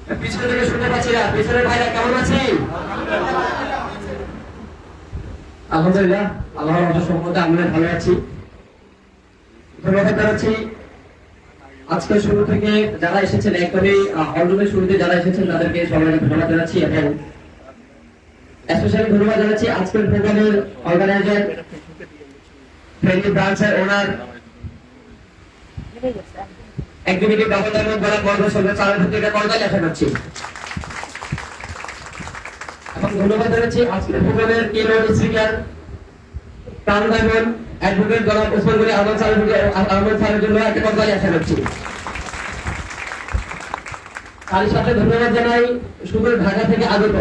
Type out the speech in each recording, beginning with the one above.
পিছনে থেকে শুনতে পাচ্ছি না, পিছনের ভাইরা কেমন আছেন? আলহামদুলিল্লাহ, আল্লাহর অশেষ রহমতে আমরা ভালো আছি। ধন্যবাদ জানাচ্ছি আজকে শুরু থেকে যারা এসেছেন, একদমই হলরুমের শুরুতে যারা এসেছেন তাদেরকে সবাইকে ধন্যবাদ জানাচ্ছি এবং স্পেশালি ধন্যবাদ জানাচ্ছি আজকের প্রোগ্রামের অর্গানাইজার ফ্রেন্ডলি ব্রাঞ্চের ওনার এক্সিকিউটিভ গভর্নর বলা কর্মী সঙ্গে চালের থেকে করদালি আশা করছি এবং ধন্যবাদ জানাচ্ছি আজকের প্রোগ্রামের কিনোট স্পিকার প্রাণদায়ন অ্যাডভোকেট জনাব ওসমান গনি আহমদ স্যারের জন্য একটা করদালি আশা করছি। তার সাথে ধন্যবাদ জানাই শুধু ঢাকা থেকে আগত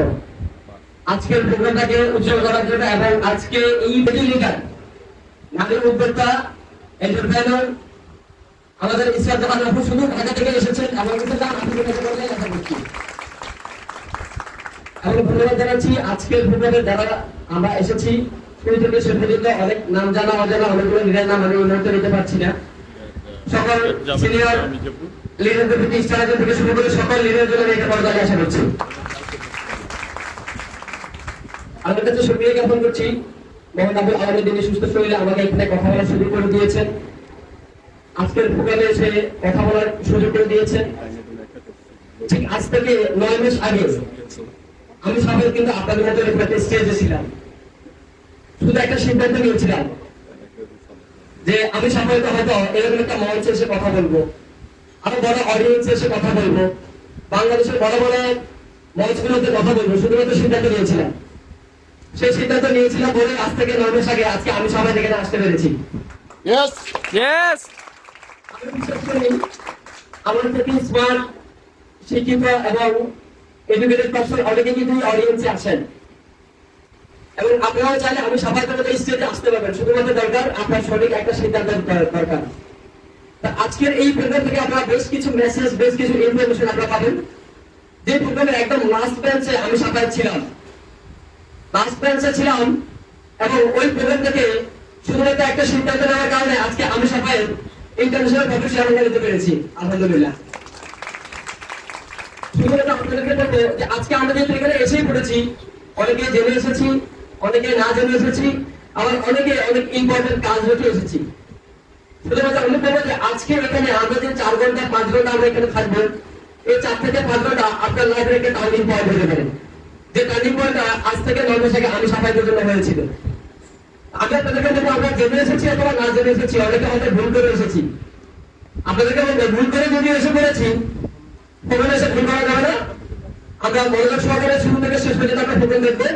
আজকের প্রোগ্রামটাকে উজ্জ্বল করার জন্য এবং আজকে এই লিডার নারী উদ্যোক্তা এন্টারপ্রেনার আমাদের ইসরাত জামান আপু শুধু ঢাকা থেকে এসেছেন এবং ধন্যবাদ জানাচ্ছি আজকের প্রোগ্রামে যারা আমরা এসেছি শুরু থেকে শেষ পর্যন্ত অনেক নাম জানা অজানা অনেকগুলো লিডার নাম আমি উন্নত নিতে পারছি না। সকল সিনিয়র লিডারদের প্রতি স্টারদের থেকে শুরু করে সকল লিডারের জন্য এটা করদালি আশা করছি। আমার কাছে শুকরিয়া জ্ঞাপন করছি মোহাম্মদ আবুল আলমের দিনে সুস্থ শরীরে আমাকে এখানে কথা বলার সুযোগ করে দিয়েছেন, আজকের প্রোগ্রামে এসে কথা বলার সুযোগ করে দিয়েছেন। ঠিক আজ থেকে 9 মাস আগে আমি সবাই কিন্তু আপনাদের মতো একটা স্টেজে ছিলাম, শুধু একটা সিদ্ধান্ত নিয়েছিলাম যে আমি সবাই হয়তো এরকম একটা মঞ্চে এসে কথা বলবো, আরো বড় অডিয়েন্সে এসে কথা বলবো, বাংলাদেশের বড় বড় মঞ্চগুলোতে কথা বলবো, শুধুমাত্র সিদ্ধান্ত নিয়েছিলাম। সেই সিদ্ধান্ত নিয়েছিলাম বলে আজ থেকে 9 মাস আগে আজকে আমি সবাই এখানে আসতে পেরেছি। আমি বিশ্বাস করি আমার থেকে স্মার্ট শিক্ষিত এবং এডুকেটেড পার্সন অনেকে কিন্তু অডিয়েন্সে আসেন এবং আপনারাও চাইলে আমি সবাই তোমাদের স্টেজে আসতে পারবেন, শুধুমাত্র দরকার আপনার সঠিক একটা সিদ্ধান্ত দরকার। আজকের এই প্রোগ্রাম থেকে আপনারা বেশ কিছু মেসেজ বেশ কিছু ইনফরমেশন আপনারা পাবেন। যে প্রোগ্রামের একদম লাস্ট বেঞ্চে আমি সবাই ছিলাম, লাস্ট বেঞ্চে ছিলাম এবং ওই প্রোগ্রাম থেকে শুধুমাত্র একটা সিদ্ধান্ত নেওয়ার কারণে আজকে আমি সবাই ইন্টারন্যাশনাল প্রফেশনাল নিতে পেরেছি। আলহামদুলিল্লাহ, শুধুমাত্র আপনাদেরকে বলবো যে আজকে আমরা যেহেতু এখানে এসেই পড়েছি, অনেকে জেনে এসেছি, অনেকে না জেনে এসেছি, আবার অনেকে অনেক ইম্পর্টেন্ট কাজ রেখে এসেছি। শুধুমাত্র আমি বলবো যে আজকে এখানে আমরা যে 4 ঘন্টা 5 ঘন্টা আমরা এখানে থাকবো, এই 4 থেকে 5 ঘন্টা আপনার লাইফের একটা টার্নিং পয়েন্ট হতে পারে, যে টার্নিং পয়েন্টটা আজ থেকে 9 মাস আগে আমি সবাইদের জন্য হয়েছিল। আমি আপনাদেরকে বলবো আমরা জেনে এসেছি অথবা না জেনে এসেছি, অনেকে হয়তো ভুল করে এসেছি, আপনাদেরকে বলবো ভুল করে যদি এসে পড়েছি প্রোগ্রামে এসে ভুল করা যাবে না। আমরা মনোযোগ সহকারে শুরু থেকে শেষ পর্যন্ত আমরা প্রোগ্রাম দেখবো।